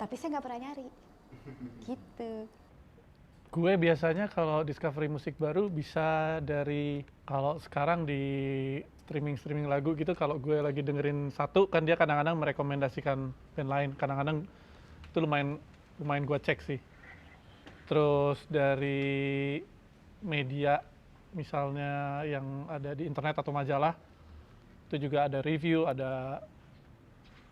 tapi saya nggak pernah nyari. Gitu. Gue biasanya kalau discovery musik baru bisa dari, kalau sekarang di streaming lagu gitu, kalau gue lagi dengerin satu kan dia kadang-kadang merekomendasikan band lain, kadang-kadang itu lumayan gue cek sih. Terus dari media misalnya yang ada di internet atau majalah, itu juga ada review,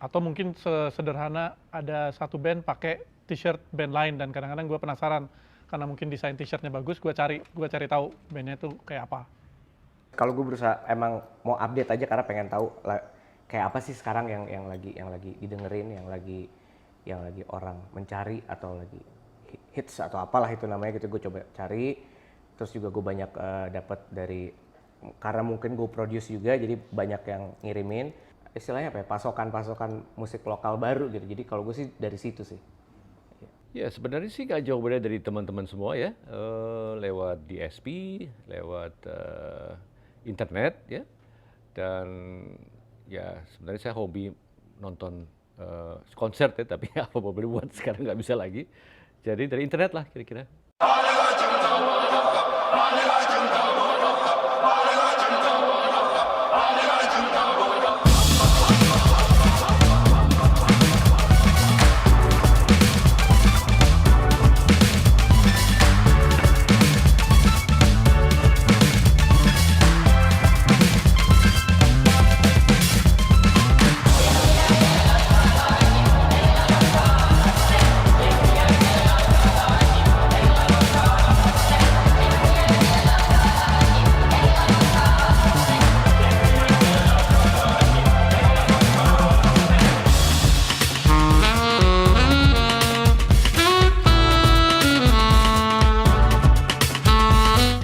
atau mungkin sederhana ada satu band pakai t-shirt band lain dan kadang-kadang gue penasaran karena mungkin desain t-shirtnya bagus, gue cari tahu bandnya itu kayak apa. Kalau gue berusaha emang mau update aja karena pengen tahu kayak apa sih sekarang yang lagi didengerin, yang lagi orang mencari atau lagi hits atau apalah itu namanya gitu, gue coba cari. Terus juga gue banyak dapat dari, karena mungkin gue produce juga jadi banyak yang ngirimin istilahnya apa ya, pasokan musik lokal baru gitu. Jadi kalau gue sih dari situ sih. Ya sebenarnya sih gak jauh beda dari teman-teman semua ya, lewat DSP, lewat internet ya, dan ya sebenarnya saya hobi nonton konser ya, tapi apa boleh buat sekarang nggak bisa lagi, jadi dari internet lah kira-kira.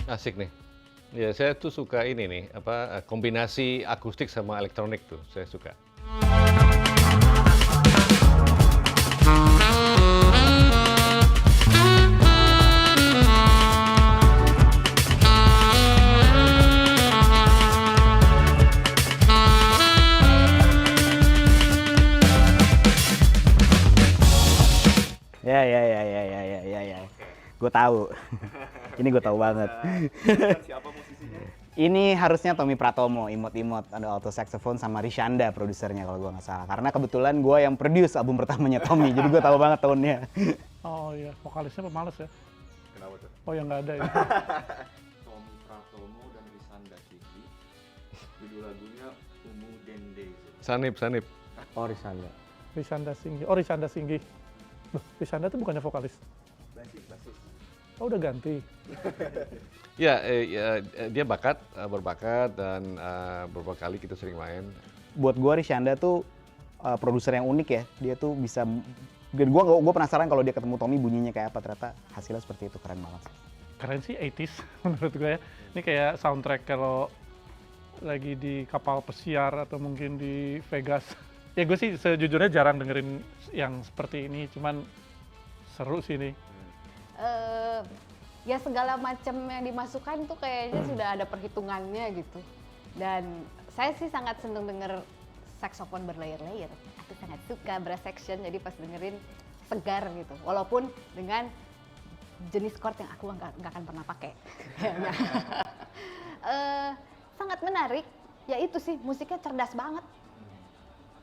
Asik nih. Ya saya tuh suka ini nih, kombinasi akustik sama elektronik tuh, saya suka. Ya. Gue tahu. Ini gue tahu banget. Siapa musisinya? Ini harusnya Tommy Pratomo, imot-imot, ada alto saxophone sama Rishanda produsernya kalau gue nggak salah. Karena kebetulan gue yang produce album pertamanya Tommy, jadi gue tahu banget tahunnya. Oh iya, vokalisnya pemalas ya? Kenapa tuh? Oh yang nggak ada ya? Tommy Pratomo dan Risanda Singgi. Judul lagunya Ungu Dende. Sanip. Oh, Risanda. Risanda Singgi. Loh, Risanda itu bukannya vokalis? Basis. Oh udah ganti? Ya, dia berbakat dan beberapa kali kita sering main. Buat gue Rishanda tuh produser yang unik ya. Dia tuh bisa, gue penasaran kalau dia ketemu Tommy bunyinya kayak apa. Ternyata hasilnya seperti itu, keren banget. Keren sih 80s menurut gue ya. Ini kayak soundtrack kalau lagi di kapal pesiar atau mungkin di Vegas. Ya gue sih sejujurnya jarang dengerin yang seperti ini, cuman seru sih ini. Ya segala macam yang dimasukkan tuh kayaknya sudah ada perhitungannya gitu. Dan saya sih sangat seneng denger saksofon berlayer-layer. Aku sangat suka brass section, jadi pas dengerin segar gitu. Walaupun dengan jenis chord yang aku nggak akan pernah pakai. Sangat menarik, ya itu sih musiknya cerdas banget.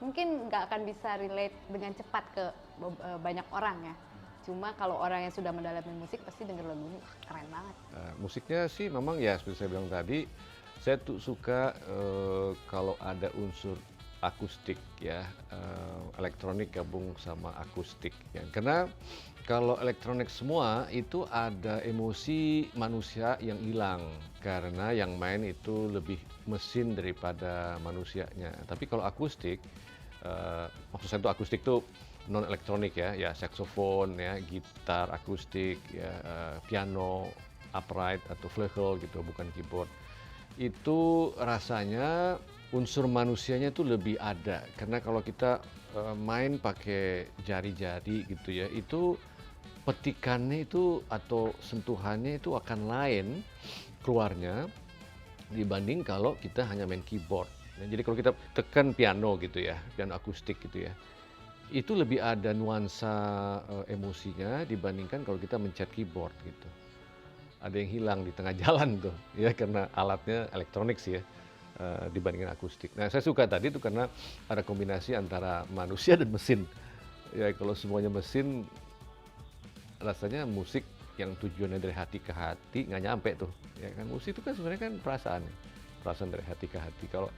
Mungkin nggak akan bisa relate dengan cepat ke banyak orang ya. Cuma kalau orang yang sudah mendalami musik pasti denger lagu ini keren banget. Musiknya sih memang ya seperti saya bilang tadi, saya tuh suka kalau ada unsur akustik ya, elektronik gabung sama akustik ya. Karena kalau elektronik semua itu ada emosi manusia yang hilang karena yang main itu lebih mesin daripada manusianya. Tapi kalau akustik, maksud saya tuh akustik tuh non elektronik ya saksofon ya, gitar akustik ya, piano upright atau flugelhorn gitu, bukan keyboard. Itu rasanya unsur manusianya itu lebih ada, karena kalau kita main pakai jari-jari gitu ya, itu petikannya itu atau sentuhannya itu akan lain keluarnya dibanding kalau kita hanya main keyboard. Nah, jadi kalau kita tekan piano gitu ya, piano akustik gitu ya, itu lebih ada nuansa emosinya dibandingkan kalau kita mencet keyboard gitu. Ada yang hilang di tengah jalan tuh, ya karena alatnya elektronik sih ya, dibandingkan akustik. Nah, saya suka tadi itu karena ada kombinasi antara manusia dan mesin. Ya kalau semuanya mesin, rasanya musik yang tujuannya dari hati ke hati nggak nyampe tuh. Ya kan musik itu kan sebenarnya kan perasaan dari hati ke hati. Kalau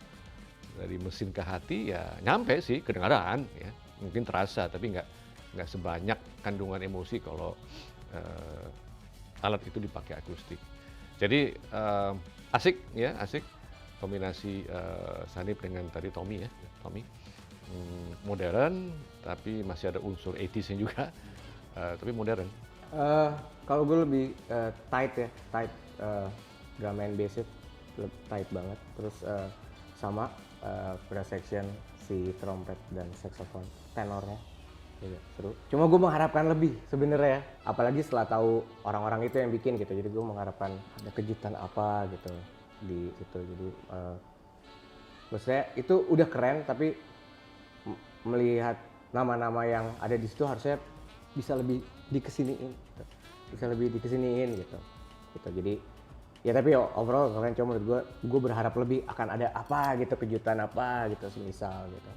dari mesin ke hati ya nyampe sih, kedengaran ya, mungkin terasa tapi nggak sebanyak kandungan emosi kalau alat itu dipakai akustik. Jadi asik kombinasi Sanip dengan tadi Tommy ya, modern tapi masih ada unsur 80s-nya juga, tapi modern. Kalau gue lebih tight drum and bass tight banget. Terus sama brass section si trompet dan saxophone tenornya juga seru. Cuma gue mengharapkan lebih sebenarnya, apalagi setelah tahu orang-orang itu yang bikin gitu. Jadi gue mengharapkan ada kejutan apa gitu di situ. Jadi maksudnya itu udah keren, tapi melihat nama-nama yang ada di situ harusnya bisa lebih dikesiniin gitu. Jadi ya tapi overall keren, cuma menurut gue berharap lebih akan ada apa gitu, kejutan apa gitu semisal gitu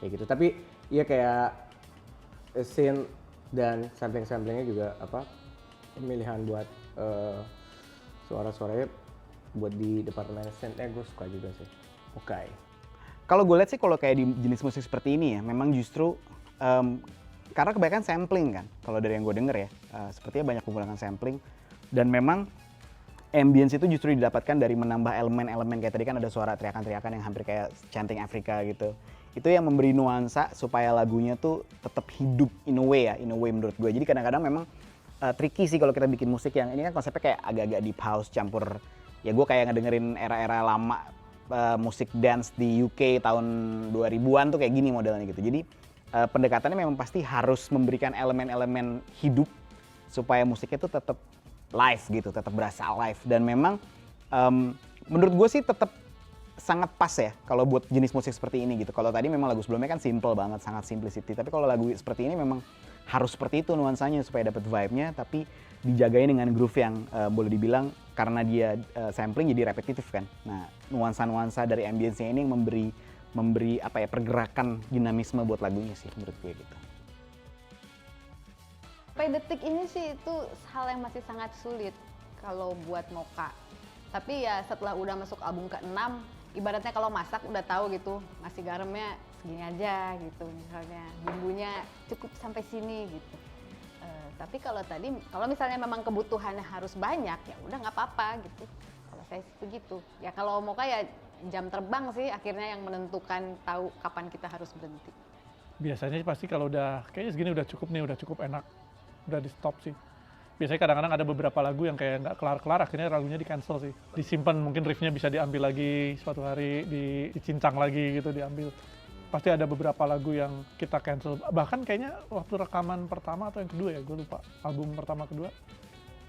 kayak gitu. Tapi ya kayak scene dan sampling-samplingnya juga pemilihan buat suara-suaranya buat di departemen soundnya gue suka juga sih. Oke. Kalau gue lihat sih kalau kayak di jenis musik seperti ini ya, memang justru karena kebanyakan sampling kan, kalau dari yang gue denger ya, sepertinya banyak menggunakan sampling, dan memang ambience itu justru didapatkan dari menambah elemen-elemen kayak tadi kan ada suara teriakan-teriakan yang hampir kayak chanting Afrika gitu. Itu yang memberi nuansa supaya lagunya tuh tetap hidup in a way menurut gue. Jadi kadang-kadang memang tricky sih kalau kita bikin musik yang ini kan konsepnya kayak agak-agak deep house campur, ya gue kayak ngedengerin era-era lama musik dance di UK tahun 2000-an tuh kayak gini modelnya gitu. Jadi pendekatannya memang pasti harus memberikan elemen-elemen hidup supaya musiknya tuh tetap live gitu, tetap berasa live. Dan memang menurut gue sih tetap sangat pas ya kalau buat jenis musik seperti ini gitu. Kalau tadi memang lagu sebelumnya kan simple banget, sangat simplicity. Tapi kalau lagu seperti ini memang harus seperti itu nuansanya supaya dapat vibe-nya, tapi dijagain dengan groove yang boleh dibilang karena dia sampling jadi repetitif kan. Nah, nuansa-nuansa dari ambience-nya ini yang memberi pergerakan dinamisme buat lagunya sih menurut gue gitu. Sampai detik ini sih itu hal yang masih sangat sulit kalau buat Mocha. Tapi ya setelah udah masuk album ke-6, ibaratnya kalau masak udah tahu gitu, ngasih garamnya segini aja gitu misalnya, bumbunya cukup sampai sini gitu. Tapi kalau misalnya memang kebutuhannya harus banyak, ya udah nggak apa-apa gitu. Kalau saya sih begitu. Ya kalau Mocha ya jam terbang sih akhirnya yang menentukan tahu kapan kita harus berhenti. Biasanya pasti kalau kayaknya segini udah cukup nih, udah cukup enak, udah di stop sih. Biasanya kadang-kadang ada beberapa lagu yang kayak nggak kelar-kelar, akhirnya lagunya di cancel sih. Disimpan, mungkin riffnya bisa diambil lagi suatu hari, dicincang lagi gitu, diambil. Pasti ada beberapa lagu yang kita cancel. Bahkan kayaknya waktu rekaman pertama atau yang kedua ya, gue lupa. Album pertama kedua,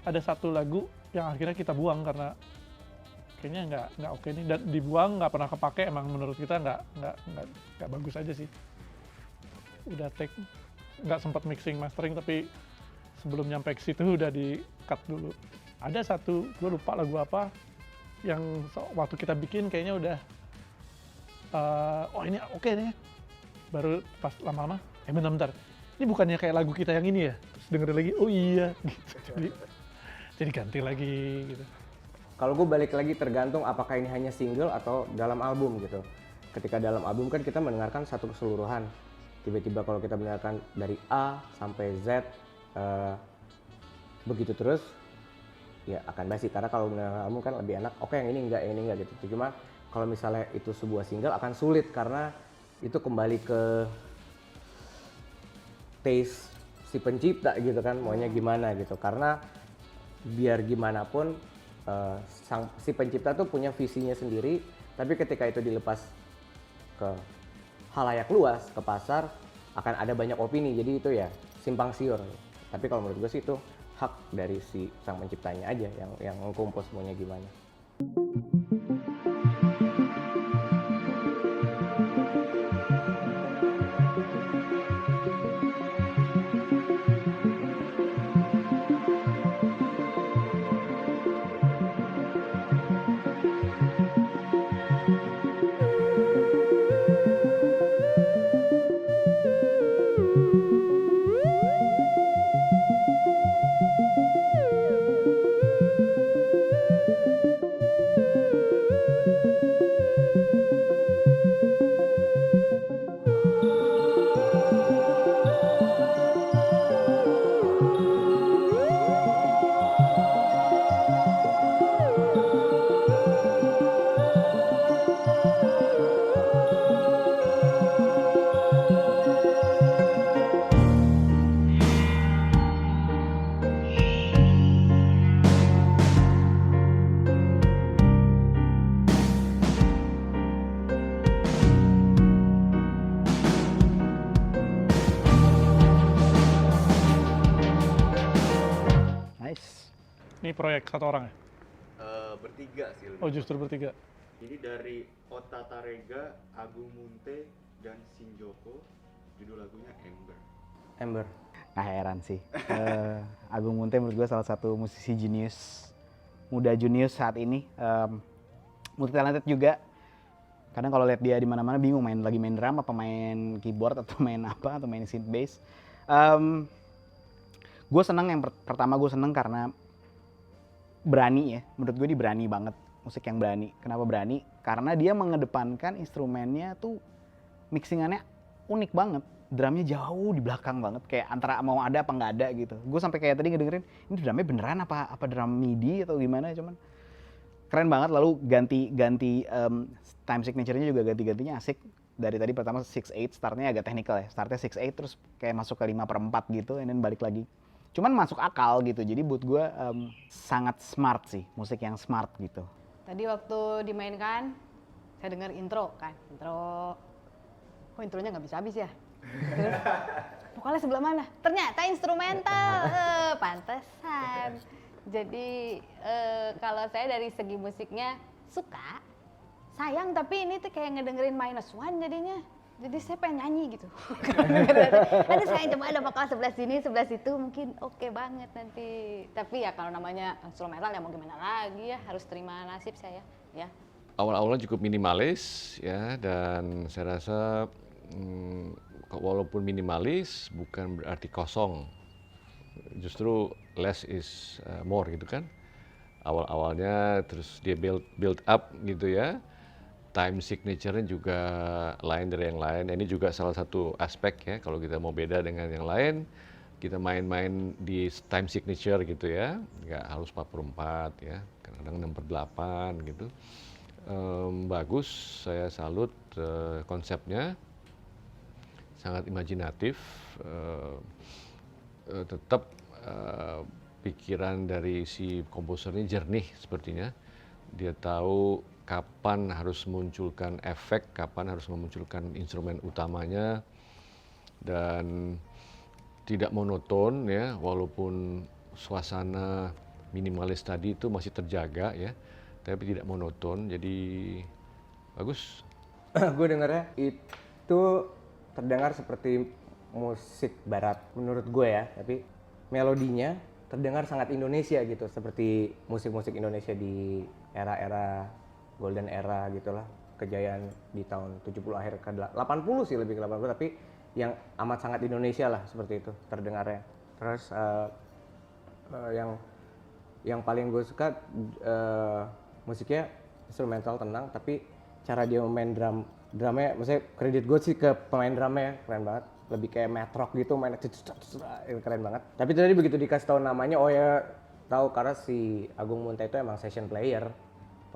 ada satu lagu yang akhirnya kita buang karena kayaknya nggak oke nih. Dan dibuang, nggak pernah kepake, emang menurut kita nggak bagus aja sih. Udah take, nggak sempat mixing mastering, tapi sebelum nyampe ke situ udah di-cut dulu. Ada satu, gue lupa lagu apa, yang waktu kita bikin kayaknya udah, oh ini oke nih. Baru pas lama-lama, bentar, ini bukannya kayak lagu kita yang ini ya? Terus dengerin lagi, oh iya, gitu. Jadi ganti lagi gitu. Kalau gue balik lagi tergantung apakah ini hanya single atau dalam album gitu. Ketika dalam album kan kita mendengarkan satu keseluruhan. Tiba-tiba kalau kita mendengarkan dari A sampai Z, begitu terus ya akan basi, karena kalau mendengar album kan lebih enak, oke yang ini enggak gitu. Cuma kalau misalnya itu sebuah single akan sulit karena itu kembali ke taste si pencipta gitu kan, maunya gimana gitu. Karena biar gimana pun si pencipta tuh punya visinya sendiri, tapi ketika itu dilepas ke halayak luas, ke pasar, akan ada banyak opini, jadi itu ya simpang siur. Tapi kalau menurut gue sih itu hak dari si sang penciptanya aja yang mengkompos maunya gimana. Ini proyek satu orang ya? Bertiga sih lebih. Oh justru bertiga. Ini dari Ota Tarega, Agung Munte, dan Shinjoko. Judul lagunya Ember. Ember. Nggak heran sih. Agung Munte menurut gue salah satu musisi jenius, muda jenius saat ini. Multi talented juga. Kadang kalau lihat dia di mana-mana bingung lagi main drum apa main keyboard atau main apa atau main synth bass. Gue seneng yang pertama gue seneng karena berani ya. Menurut gue dia berani banget, musik yang berani. Kenapa berani? Karena dia mengedepankan instrumennya tuh mixingannya unik banget. Drumnya jauh di belakang banget, kayak antara mau ada apa nggak ada gitu. Gue sampai kayak tadi ngedengerin, ini drumnya beneran apa drum MIDI atau gimana, cuman keren banget. Lalu ganti time signature-nya juga gantinya asik. Dari tadi pertama 6/8, startnya agak technical ya, startnya 6/8 terus kayak masuk ke 5/4 gitu, and then balik lagi. Cuman masuk akal gitu, jadi buat gue sangat smart sih, musik yang smart gitu. Tadi waktu dimainkan, saya dengar intro kan, kok intronya nggak bisa habis ya? Terus, vokalnya sebelah mana? Ternyata instrumental, pantesan. Jadi kalau saya dari segi musiknya suka, sayang tapi ini tuh kayak ngedengerin -1 jadinya. Jadi saya pengen nyanyi gitu. Aduh saya coba ada vokal sebelah sini, sebelah situ mungkin oke banget nanti. Tapi ya kalau namanya instrumental ya mau gimana lagi ya, harus terima nasib saya ya. Awal-awalnya cukup minimalis ya, dan saya rasa walaupun minimalis bukan berarti kosong. Justru less is more gitu kan. Awal-awalnya terus dia build up gitu ya. Time signature-nya juga lain dari yang lain. Ini juga salah satu aspek ya, kalau kita mau beda dengan yang lain, kita main-main di time signature gitu ya, nggak harus 4/4 ya, kadang-kadang 6/8 gitu. Bagus, saya salut konsepnya, sangat imajinatif, tetap pikiran dari si komposernya jernih sepertinya, dia tahu kapan harus memunculkan efek, kapan harus memunculkan instrumen utamanya, dan tidak monoton ya, walaupun suasana minimalis tadi itu masih terjaga ya, tapi tidak monoton, jadi bagus. Gue dengarnya itu terdengar seperti musik barat menurut gue ya, tapi melodinya terdengar sangat Indonesia gitu, seperti musik-musik Indonesia di era-era golden era gitulah, kejayaan di tahun 70 akhir ke 80 sih, lebih ke 80, tapi yang amat sangat Indonesia lah seperti itu terdengarnya. Terus yang paling gue suka musiknya instrumental tenang, tapi cara dia main drumnya, maksudnya kredit gue sih ke pemain drumnya, keren banget, lebih kayak math rock gitu, main keren banget. Tapi tadi begitu dikasih tahu namanya, oh ya tahu, karena si Agung Munte itu emang session player,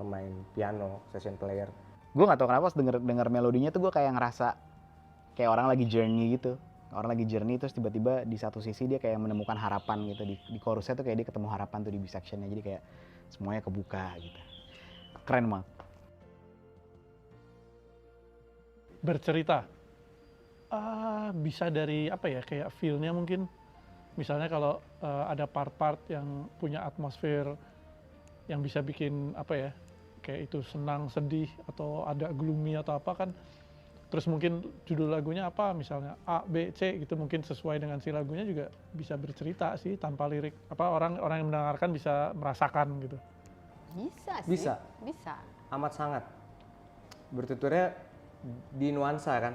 pemain piano, session player. Gue nggak tahu kenapa pas denger melodinya tuh gue kayak ngerasa kayak orang lagi journey gitu. Orang lagi journey terus tiba-tiba di satu sisi dia kayak menemukan harapan gitu. Di chorusnya tuh kayak dia ketemu harapan tuh di B-sectionnya. Jadi kayak semuanya kebuka gitu. Keren banget. Bercerita. Bisa dari apa ya, kayak feel-nya mungkin. Misalnya kalau ada part-part yang punya atmosfer yang bisa bikin apa ya, kayak itu senang, sedih, atau ada gloomy atau apa kan. Terus mungkin judul lagunya apa, misalnya A, B, C gitu, mungkin sesuai dengan si lagunya juga bisa bercerita sih tanpa lirik. Apa orang yang mendengarkan bisa merasakan gitu. Bisa sih. Bisa. Amat sangat. Bertuturnya di nuansa kan.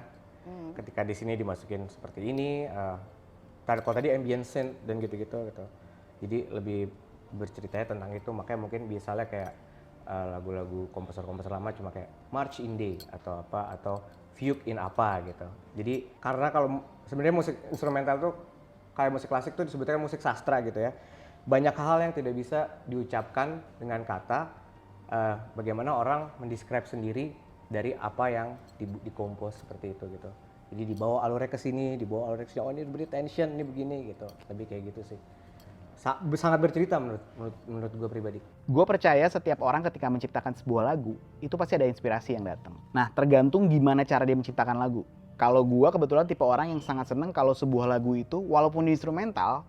Ketika di sini dimasukin seperti ini, kalau tadi ambient synth dan gitu-gitu gitu. Jadi lebih berceritanya tentang itu, makanya mungkin misalnya kayak lagu-lagu komposer-komposer lama cuma kayak March in D atau apa, atau Fugue in apa gitu. Jadi karena kalau sebenarnya musik instrumental tuh kayak musik klasik tuh disebutnya musik sastra gitu ya. Banyak hal yang tidak bisa diucapkan dengan kata, bagaimana orang mendescribe sendiri dari apa yang dikompos seperti itu gitu. Jadi dibawa alurnya ke sini, dibawa alurnya ke sini, oh ini beri tension, ini begini gitu. Lebih kayak gitu sih. Sangat bercerita menurut gue pribadi. Gue percaya setiap orang ketika menciptakan sebuah lagu, itu pasti ada inspirasi yang datang. Nah, tergantung gimana cara dia menciptakan lagu. Kalau gue kebetulan tipe orang yang sangat seneng kalau sebuah lagu itu, walaupun instrumental,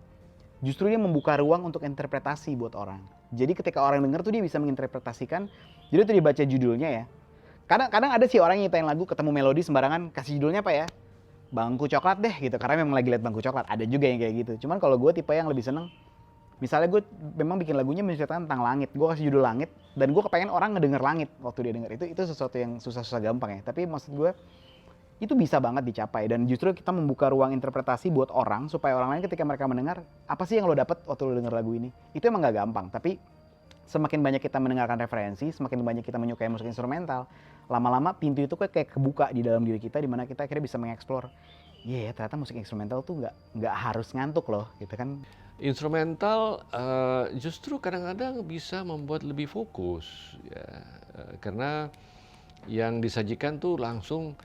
justru dia membuka ruang untuk interpretasi buat orang. Jadi ketika orang denger tuh dia bisa menginterpretasikan, jadi tuh dibaca judulnya ya. Kadang ada sih orang yang nyetain lagu ketemu melodi sembarangan, kasih judulnya apa ya? Bangku coklat deh gitu, karena memang lagi liat bangku coklat. Ada juga yang kayak gitu. Cuman kalau gue tipe yang lebih seneng, misalnya gue memang bikin lagunya menceritakan tentang langit, gue kasih judul langit, dan gue kepengen orang ngedenger langit waktu dia denger. Itu sesuatu yang susah-susah gampang ya. Tapi maksud gue, itu bisa banget dicapai, dan justru kita membuka ruang interpretasi buat orang, supaya orang lain ketika mereka mendengar, apa sih yang lo dapet waktu lo denger lagu ini? Itu emang gak gampang, tapi semakin banyak kita mendengarkan referensi, semakin banyak kita menyukai musik instrumental, lama-lama pintu itu kayak kebuka di dalam diri kita, dimana kita akhirnya bisa mengeksplor, iya ternyata musik instrumental tuh nggak harus ngantuk loh, gitu kan. Instrumental justru kadang-kadang bisa membuat lebih fokus, ya. Karena yang disajikan tuh langsung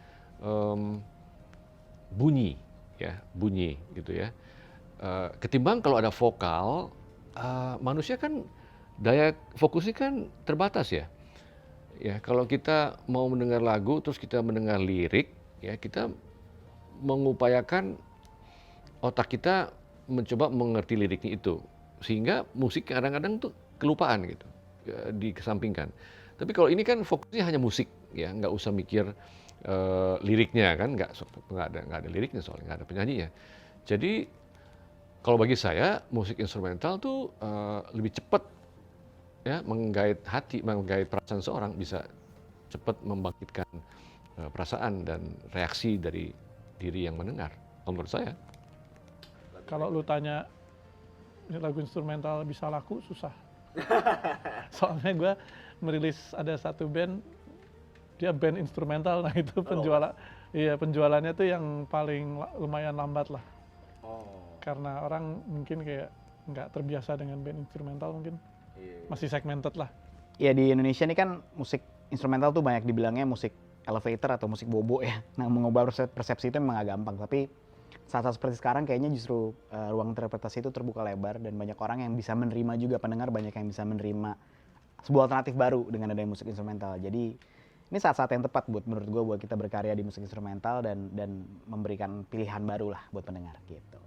bunyi, ya, bunyi gitu ya. Ketimbang kalau ada vokal, manusia kan daya fokusnya kan terbatas ya. Ya, kalau kita mau mendengar lagu terus kita mendengar lirik, ya kita mengupayakan otak kita mencoba mengerti liriknya itu, sehingga musik kadang-kadang tuh kelupaan gitu, ya, dikesampingkan. Tapi kalau ini kan fokusnya hanya musik, ya nggak usah mikir liriknya kan, nggak ada liriknya soalnya nggak ada penyanyinya. Jadi kalau bagi saya musik instrumental tuh lebih cepat, ya menggait hati, menggait perasaan seorang, bisa cepat membangkitkan perasaan dan reaksi dari diri yang mendengar, menurut saya. Kalau lu tanya lagu instrumental bisa laku, susah. Soalnya gue merilis ada satu band, dia band instrumental, nah itu penjualannya tuh yang paling lumayan lambat lah. Karena orang mungkin kayak nggak terbiasa dengan band instrumental mungkin. Masih segmented lah. Ya di Indonesia ini kan musik instrumental tuh banyak dibilangnya musik elevator atau musik bobo ya. Nah mengubah persepsi itu memang agak gampang, tapi saat-saat seperti sekarang kayaknya justru ruang interpretasi itu terbuka lebar, dan banyak orang yang bisa menerima juga, pendengar banyak yang bisa menerima sebuah alternatif baru dengan adanya musik instrumental. Jadi ini saat-saat yang tepat menurut gue buat kita berkarya di musik instrumental dan memberikan pilihan baru lah buat pendengar gitu.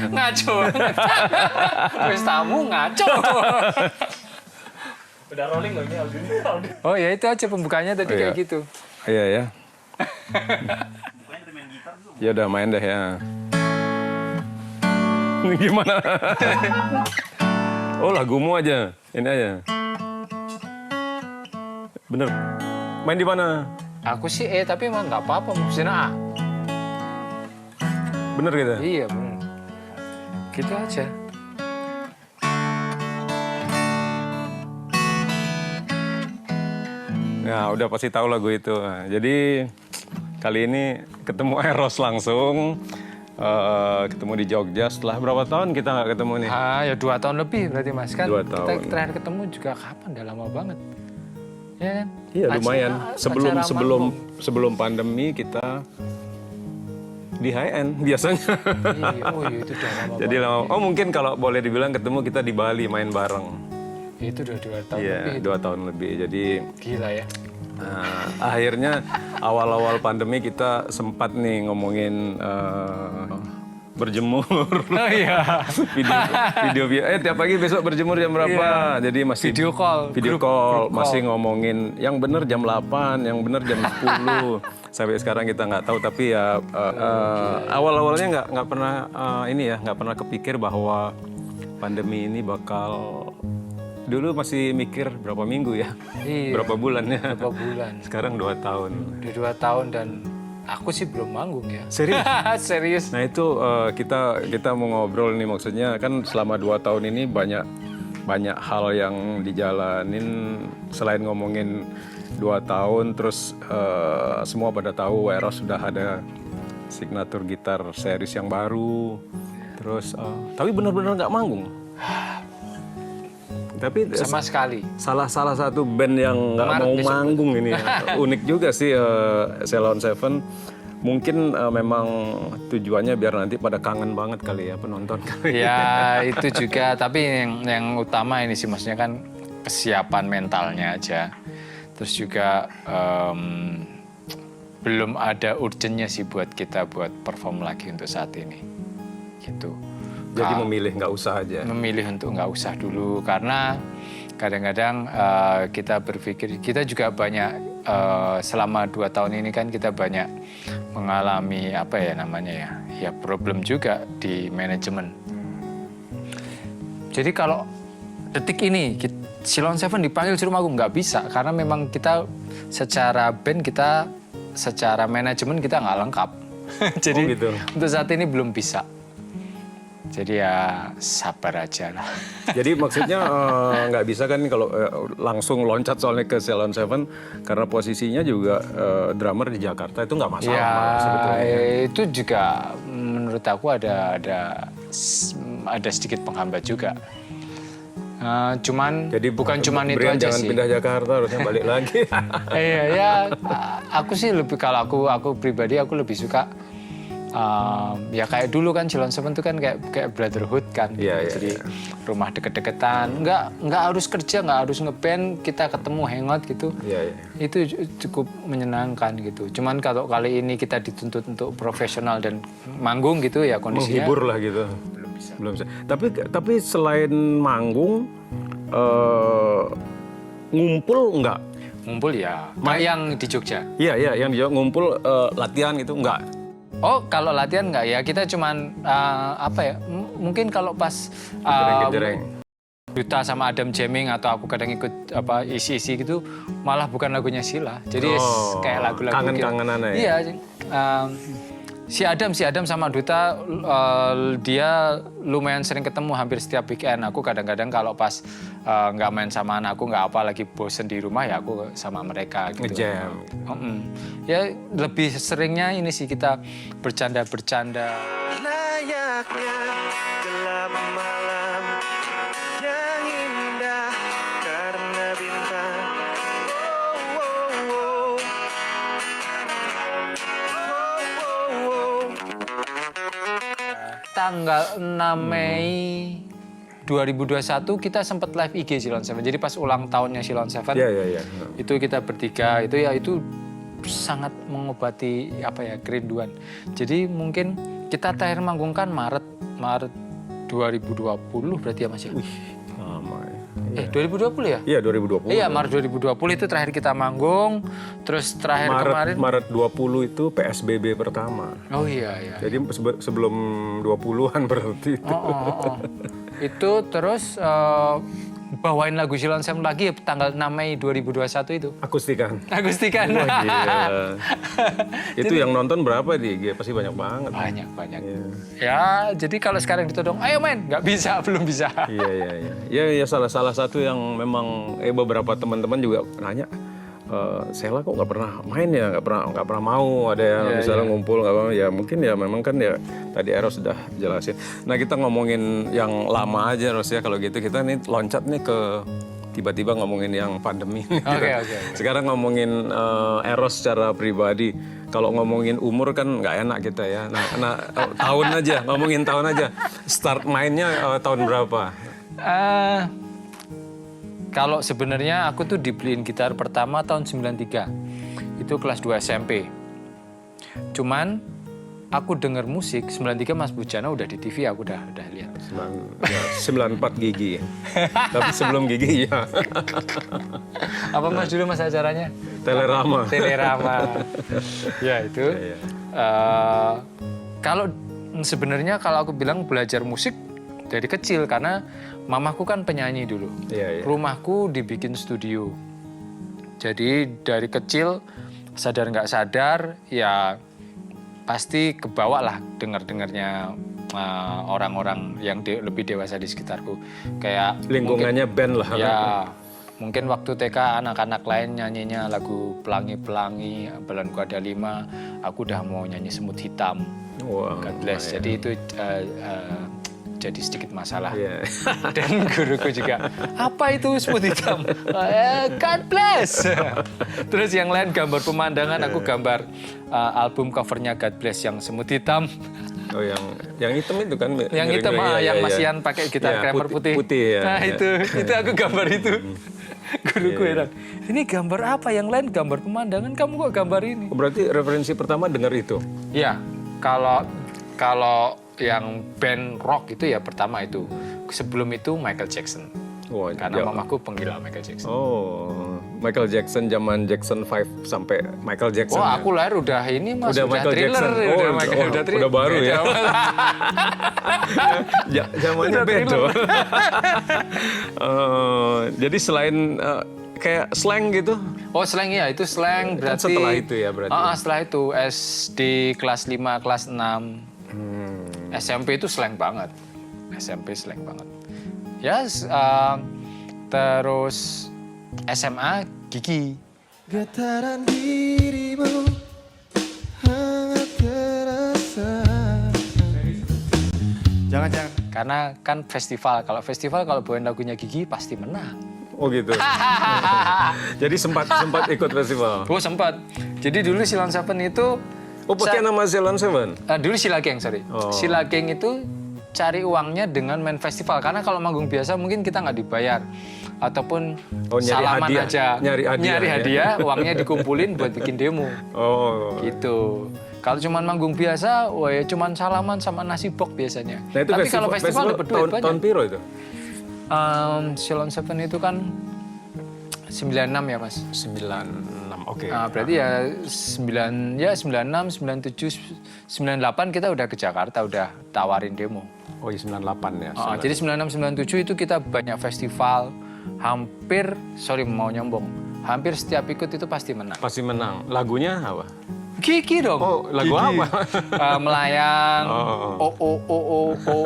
Ngaco. Wis tamu ngaco. Udah rolling loh ini audio. Oh ya itu aja pembukanya tadi Oh, iya. kayak gitu. Iya ya. Ya udah main deh ya. Ini gimana? Oh lagumu aja, ini aja. Bener. Main di mana? Aku sih tapi emang nggak apa-apa musiknya A. Bener gitu? Iya bener. Gitu aja. Ya udah pasti tahu lagu itu. Nah, jadi kali ini ketemu Eros langsung. Ketemu di Jogja setelah berapa tahun kita nggak ketemu nih? Ya 2 tahun lebih berarti Mas kan. 2 tahun. Kita terakhir ketemu juga kapan? Udah lama banget. Ya kan? Iya lumayan. Acara Sebelum pandemi kita di HN biasanya. Oh iya itu udah lama Jadi banget. lama. Oh mungkin kalau boleh dibilang ketemu kita di Bali main bareng. Itu udah 2 tahun Iya, lebih. 2 tahun lebih. Jadi Gila ya. akhirnya awal-awal pandemi kita sempat nih ngomongin berjemur. Oh iya. video tiap pagi besok berjemur jam berapa? Jadi masih Video call. Video Grup call, call. masih ngomongin yang bener jam 8, yang bener jam 10. Sampai sekarang kita nggak tahu, tapi ya awal-awalnya nggak pernah nggak pernah kepikir bahwa pandemi ini bakal. Dulu masih mikir berapa minggu ya, Iya. berapa bulan ya. Berapa bulan. Sekarang 2 tahun. Udah 2 tahun dan aku sih belum manggung ya. Serius? Serius. Nah itu kita mau ngobrol nih, maksudnya kan selama 2 tahun ini banyak banyak hal yang dijalanin selain ngomongin 2 tahun terus semua pada tahu Eros sudah ada signature gitar series yang baru terus tapi benar-benar nggak manggung tapi Sama sekali. salah satu band yang nggak Maret mau besok. manggung ini unik juga sih Ceylon Seven mungkin memang tujuannya biar nanti pada kangen banget kali ya penonton kali Ya itu juga, tapi yang utama ini sih maksudnya kan kesiapan mentalnya aja. Terus juga belum ada urgennya sih buat kita buat perform lagi untuk saat ini. Gitu. jadi memilih nggak usah aja Memilih untuk nggak usah dulu karena kadang-kadang kita berpikir kita juga banyak selama 2 tahun ini kan kita banyak mengalami apa ya namanya ya problem juga di manajemen. Jadi kalau detik ini Ceylon Seven dipanggil suruh manggung nggak bisa karena memang kita secara band kita secara manajemen kita nggak lengkap. Jadi Oh, gitu. untuk saat ini belum bisa. Jadi ya sabar aja lah. Jadi maksudnya nggak bisa kan kalau langsung loncat soalnya ke Ceylon Seven karena posisinya juga drummer di Jakarta itu nggak masalah Ya sebetulnya. itu juga menurut aku ada sedikit penghambat juga. Cuman Jadi bukan cuman itu Brian aja jangan sih. pindah Jakarta harusnya balik lagi. Iya ya aku sih lebih kalau aku pribadi aku lebih suka ya kayak dulu kan Ceylon Seven itu kan kayak brotherhood kan. Iya, iya, Jadi iya. rumah deket-deketan, nggak harus kerja, nggak harus ngeband, kita ketemu hangout gitu. Iya, iya. Itu cukup menyenangkan gitu. Cuman kalau kali ini kita dituntut untuk profesional dan manggung gitu ya kondisinya Menghibur lah gitu. Belum bisa. Tapi selain manggung ngumpul nggak? ngumpul ya. Kayak yang di Jogja. Iya yang dia ngumpul latihan gitu nggak? Oh, kalau latihan nggak ya, kita cuman apa ya? Mungkin kalau pas Gedereng-gedereng. Duta sama Adam jamming atau aku kadang ikut apa isi-isi gitu, malah bukan lagunya Sheila. Jadi kayak lagu-lagu kangen-kangenan ya. Iya. Si Adam sama Duta dia lumayan sering ketemu hampir setiap weekend. Aku kadang-kadang kalau pas nggak main sama anakku nggak apa lagi bosen di rumah ya aku sama mereka gitu. Ngejam. Ya lebih seringnya ini sih kita bercanda-bercanda. Layaknya gelap malam yang indah karena bintang. Oh, oh, oh. Oh, oh, oh. Tanggal 6 Mei 2021 kita sempat live IG Ceylon Seven. Jadi pas ulang tahunnya Ceylon Seven, Iya. itu kita bertiga itu sangat mengobati apa ya kerinduan. Jadi mungkin kita terakhir manggung kan Maret 2020 berarti ya Mas ya? Lama ya. 2020 ya? Iya 2020. Iya Maret 2020 itu terakhir kita manggung. Terus terakhir kemarin. Maret 20 itu PSBB pertama. Oh iya. Jadi sebelum 20-an berarti itu. Itu terus bawain lagu Ceylon Seven lagi tanggal 6 Mei 2021 itu. Akustikan. Akustikan. Wah, gila. Itu yang nonton berapa di IG? Pasti banyak banget. Banyak. Ya, jadi kalau sekarang ditodong, ayo main, nggak bisa, belum bisa. Iya. Ya salah satu yang memang beberapa teman-teman juga nanya, Sheila kok nggak pernah main ya, nggak pernah mau ada yang misalnya ngumpul nggak mau ya mungkin ya memang kan ya tadi Eros sudah jelasin. Nah kita ngomongin yang lama aja Ros ya kalau gitu kita nih loncat nih ke tiba-tiba ngomongin yang pandemi. Oke. Sekarang ngomongin Eros secara pribadi. Kalau ngomongin umur kan nggak enak kita ya. Nah ngomongin tahun aja. Start mainnya tahun berapa? Kalau sebenarnya aku tuh dibeliin gitar pertama tahun 93. Itu kelas 2 SMP. Cuman aku denger musik 93 Mas Bujana udah di TV aku udah lihat. 94 gigi. Tapi sebelum gigi ya. Apa Mas dulu Mas acaranya? Telerama. Ya itu. Kalau sebenarnya kalau aku bilang belajar musik dari kecil karena mamaku kan penyanyi dulu. Iya. Rumahku dibikin studio. Jadi dari kecil sadar nggak sadar ya pasti kebawa lah dengarnya orang-orang yang lebih dewasa di sekitarku. Kayak Lingkungannya band lah. ya mungkin waktu TK anak-anak lain nyanyinya lagu Pelangi-Pelangi, Bulanku Ada 5, aku udah mau nyanyi Semut Hitam. Wow, God bless. lumayan. Jadi itu jadi sedikit masalah. Iya. Dan guruku juga, apa itu Semut Hitam? God bless. Terus yang lain gambar pemandangan, aku gambar album covernya God bless yang Semut Hitam. Oh, yang hitam itu kan? Yang hitam, yang masian pakai gitar kramer putih. Putih ya. Nah itu aku gambar itu. Guruku heran, ini gambar apa? Yang lain gambar pemandangan, kamu kok gambar ini? Berarti referensi pertama dengar itu? Iya, kalau yang band rock itu ya pertama itu. Sebelum itu Michael Jackson. Oh, Karena mamaku penggila Michael Jackson. Oh, Michael Jackson zaman Jackson 5 sampai Michael Jackson. Wah, aku lahir udah ini Mas, Udah Michael Thriller. Jackson. Oh, udah baru ya. Zamannya beda. Jadi selain kayak slang gitu. Oh, slang ya, itu slang Kan berarti. setelah itu ya berarti. Setelah itu SD kelas 5, kelas 6. SMP itu slang banget. SMP slang banget. Ya, terus SMA Gigi. Getaran dirimu hangat terasa. Jangan. Karena kan festival. Kalau festival kalau bawain lagunya Gigi pasti menang. Oh gitu. Jadi sempat ikut festival. Oh sempat. Jadi dulu Silon Seven itu. Oh pakai nama Silon Seven? Dulu Sila Geng, sorry. Oh. Sila Geng itu cari uangnya dengan main festival. Karena kalau manggung biasa mungkin kita nggak dibayar. Ataupun salaman hadiah. aja. Nyari hadiah, uangnya dikumpulin buat bikin demo. Oh. Gitu. Kalau cuma manggung biasa, wah ya cuma salaman sama nasi bok biasanya. Nah itu Tapi kalau festival dapat duit banyak. tahun piro itu? Silon Seven itu kan 96 ya Mas. 96, oke. Berarti ya 96, 97, 98 kita udah ke Jakarta, udah tawarin demo. Oh iya 98 ya. Jadi 96, 97 itu kita banyak festival, hampir hampir setiap ikut itu pasti menang. Pasti menang. Lagunya apa? Gigi dong. Oh, lagu Gigi. apa? Melayang,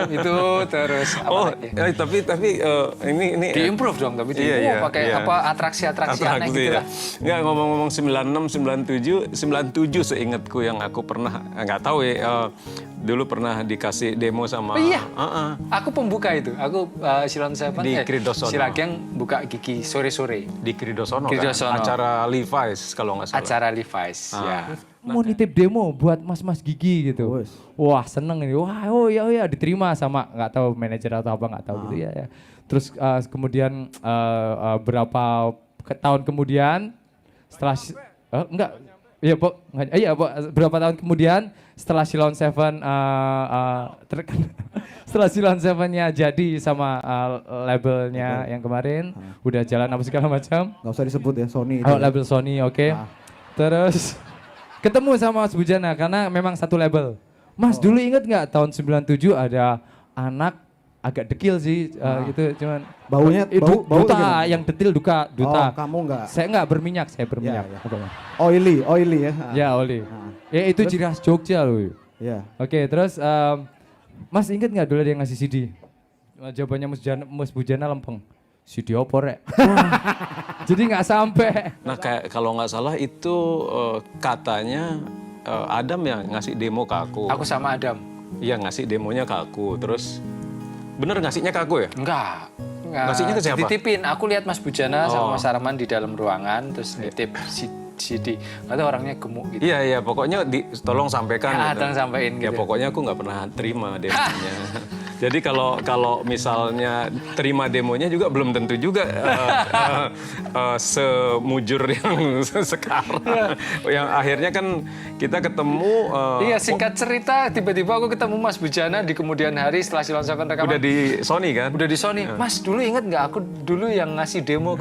itu terus apa lagi? Tapi ini Di-improve dong, tapi pakai apa atraksi-atraksi aneh gitu lah. Nggak, ngomong-ngomong 96, 97 seingatku yang aku pernah, nggak tahu ya, dulu pernah dikasih demo sama... Iya, aku pembuka itu. Aku Silon Seven, Di Kridosono. Sila Geng buka Gigi sore-sore. Di Kridosono kan? Kridosono. Acara Levi's kalau nggak salah. Acara Levi's, ya. Mau nitip demo buat mas-mas Gigi gitu. Wah seneng ini. Wah oh ya diterima sama nggak tahu manajer atau apa nggak tahu gitu ya. Terus kemudian berapa tahun kemudian setelah berapa tahun kemudian setelah Silon Seven setelah Silon Seven-nya jadi sama labelnya yang kemarin udah jalan apa segala macam. Nggak usah disebut ya, Sony. Oh, label Sony, oke. Terus ketemu sama Mas Bujana karena memang satu label. Mas dulu inget nggak tahun 97 ada anak agak dekil sih gitu cuman Baunya bau duta gimana? yang detil duta. Oh, kamu nggak? Saya nggak berminyak, saya berminyak. Ya. Oke. Oily ya. Ya, oli. Ya itu ciri khas Jogja loh. Iya. Oke, terus Mas inget nggak dulu ada yang ngasih CD? Jawabannya Mas Bujana lempeng. CD opor rek. Jadi nggak sampai. Nah kayak kalau nggak salah itu katanya Adam yang ngasih demo ke aku. Aku sama Adam. Iya ngasih demonya ke aku. Terus bener ngasihnya ke aku ya? Enggak. Ngasihnya ke siapa? Dititipin. Aku lihat Mas Bujana sama Mas Arman di dalam ruangan terus nitip CD. Nggak tahu orangnya gemuk gitu. Iya pokoknya tolong sampaikan. Ya, gitu. tolong sampein Ya gitu. pokoknya aku nggak pernah terima demonya. Jadi kalau misalnya terima demonya juga belum tentu juga semujur yang sekarang. Yang akhirnya kan kita ketemu. Iya singkat cerita tiba-tiba aku ketemu Mas Bujana di kemudian hari setelah Silon Seven rekaman. Udah di Sony kan? Udah di Sony. Mas dulu inget nggak aku dulu yang ngasih demo